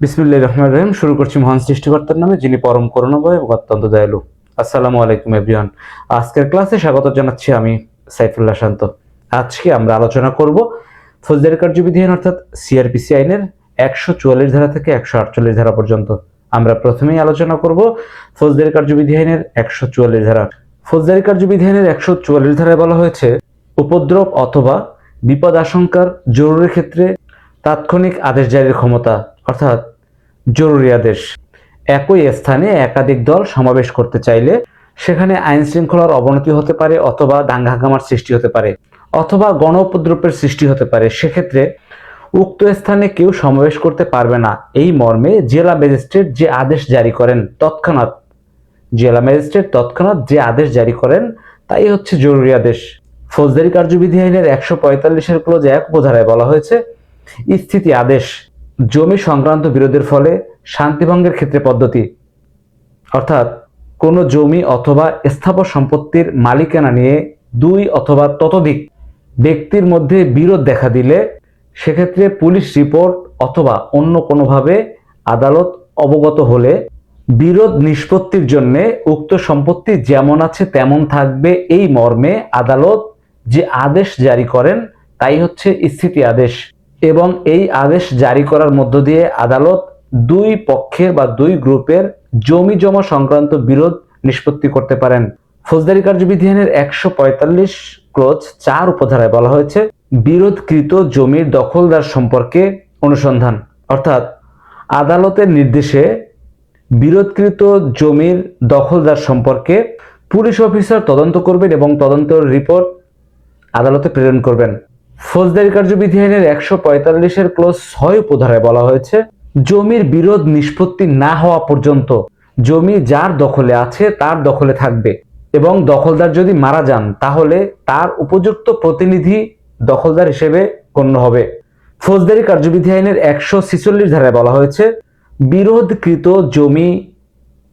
বিসমিল্লাহির রহমানির রহিম। শুরু করছি মহান সৃষ্টিকর্তার নামে, যিনি পরম করুণাময় এবং অত্যন্ত দয়ালু। আসসালামু আলাইকুম এভরিওয়ান। আজকের ক্লাসে স্বাগত জানাচ্ছি আমি সাইফুল্লাহ শান্ত। আজকে আমরা আলোচনা করব ফৌজদারি কার্যবিধি আইন অর্থাৎ সিআরপিসি আইনের 144 ধারা থেকে 148 ধারা পর্যন্ত। আমরা প্রথমেই আলোচনা করব ফৌজদারি কার্যবিধি আইনের 144 ধারা। ফৌজদারি কার্যবিধি আইনের 144 ধারায় বলা হয়েছে, উপদ্রব অথবা বিপদ আশঙ্কার জরুরি ক্ষেত্রে তাৎক্ষণিক আদেশ জারির ক্ষমতা, অর্থাৎ জরুরি আদেশ। একই স্থানে একাধিক দল সমাবেশ করতে চাইলে সেখানে আইন শৃঙ্খলার অবনতি হতে পারে, অথবা দাঙ্গা হাঙ্গামার সৃষ্টি হতে পারে, অথবা গণ উপদ্রবের সৃষ্টি হতে পারে। সেক্ষেত্রে উক্ত স্থানে কেউ সমাবেশ করতে পারবে না, এই মর্মে জেলা ম্যাজিস্ট্রেট যে আদেশ জারি করেন তৎক্ষণাৎ, যে আদেশ জারি করেন তাই হচ্ছে জরুরি আদেশ। ফৌজদারি কার্যবিধি আইনের 145-এর ক্লোজ 1 উপধারায় বলা হয়েছে, স্থিতি আদেশ জমি সংক্রান্ত বিরোধের ফলে শান্তিভঙ্গের ক্ষেত্রে পদ্ধতি, অর্থাৎ কোনো জমি অথবা স্থাবর সম্পত্তির মালিকানা নিয়ে দুই অথবা ততোধিক ব্যক্তির মধ্যে বিরোধ দেখা দিলে সেক্ষেত্রে পুলিশ রিপোর্ট অথবা অন্য কোনোভাবে আদালত অবগত হলে বিরোধ নিষ্পত্তির জন্য উক্ত সম্পত্তি যেমন আছে তেমন থাকবে, এই মর্মে আদালত যে আদেশ জারি করেন তাই হচ্ছে স্থিতি আদেশ। এবং এই আদেশ জারি করার মধ্য দিয়ে আদালত দুই পক্ষের বা দুই গ্রুপের জমি জমা সংক্রান্ত বিরোধ নিষ্পত্তি করতে পারেন। ফৌজদারি কার্যবিধি আইনের 145 ক্লোজ 4 উপধারায় বলা হয়েছে, বিরোধকৃত জমির দখলদার সম্পর্কে অনুসন্ধান, অর্থাৎ আদালতের নির্দেশে বিরোধকৃত জমির দখলদার সম্পর্কে পুলিশ অফিসার তদন্ত করবেন এবং তদন্তের রিপোর্ট আদালতে প্রেরণ করবেন। ফৌজদারি কার্যবিধি আইনের 145-এর ক্লোজ 6 উপধারায় বলা হয়েছে, জমির বিরোধ নিষ্পত্তি না হওয়া পর্যন্ত জমি যার দখলে আছে তার দখলে থাকবে, এবং দখলদার যদি মারা যান তাহলে তার উপযুক্ত প্রতিনিধি দখলদার হিসেবে গণ্য হবে। ফৌজদারি কার্যবিধি আইনের 146 ধারায় বলা হয়েছে, বিরোধকৃত জমি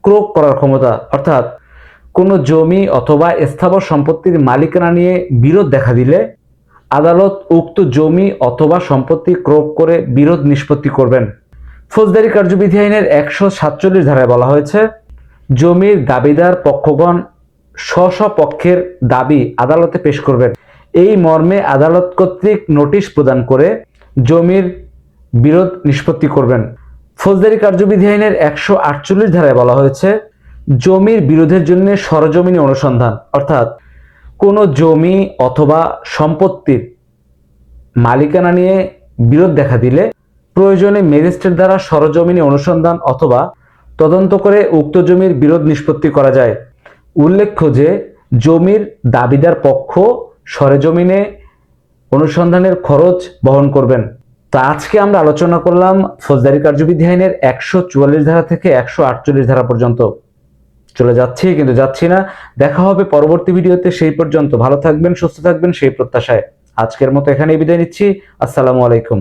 ক্রয় করার ক্ষমতা, অর্থাৎ কোনো জমি অথবা স্থাবর সম্পত্তির মালিকানা নিয়ে বিরোধ দেখা দিলে আদালত উক্ত জমি অথবা সম্পত্তি ক্রয় করে বিরোধ নিষ্পত্তি করবেন। ফৌজদারি কার্যবিধি আইনের 147 ধারায় বলা হয়েছে, জমির দাবিদার পক্ষগণ স্ব পক্ষের দাবি আদালতে পেশ করবেন, এই মর্মে আদালত কর্তৃক নোটিশ প্রদান করে জমির বিরোধ নিষ্পত্তি করবেন। ফৌজদারি কার্যবিধি আইনের 148 ধারায় বলা হয়েছে, জমির বিরোধের জন্য সরজমিনী অনুসন্ধান, অর্থাৎ কোনো জমি অথবা সম্পত্তির মালিকানা নিয়ে বিরোধ দেখা দিলে প্রয়োজনে ম্যাজিস্ট্রেট দ্বারা সরজমিনী অনুসন্ধান অথবা তদন্ত করে উক্ত জমির বিরোধ নিষ্পত্তি করা যায়। উল্লেখ্য যে জমির দাবিদার পক্ষ সরেজমিনে অনুসন্ধানের খরচ বহন করবেন। তা আজকে আমরা আলোচনা করলাম ফৌজদারি কার্যবিধি আইনের 144 ধারা থেকে 148 ধারা পর্যন্ত। চলে যাচ্ছি কিন্তু যাচ্ছি না, দেখা হবে পরবর্তী ভিডিওতে। সেই পর্যন্ত ভালো থাকবেন, সুস্থ থাকবেন সেই প্রত্যাশায় আজকের মতো এখানেই বিদায় নিচ্ছি। আসসালামু আলাইকুম।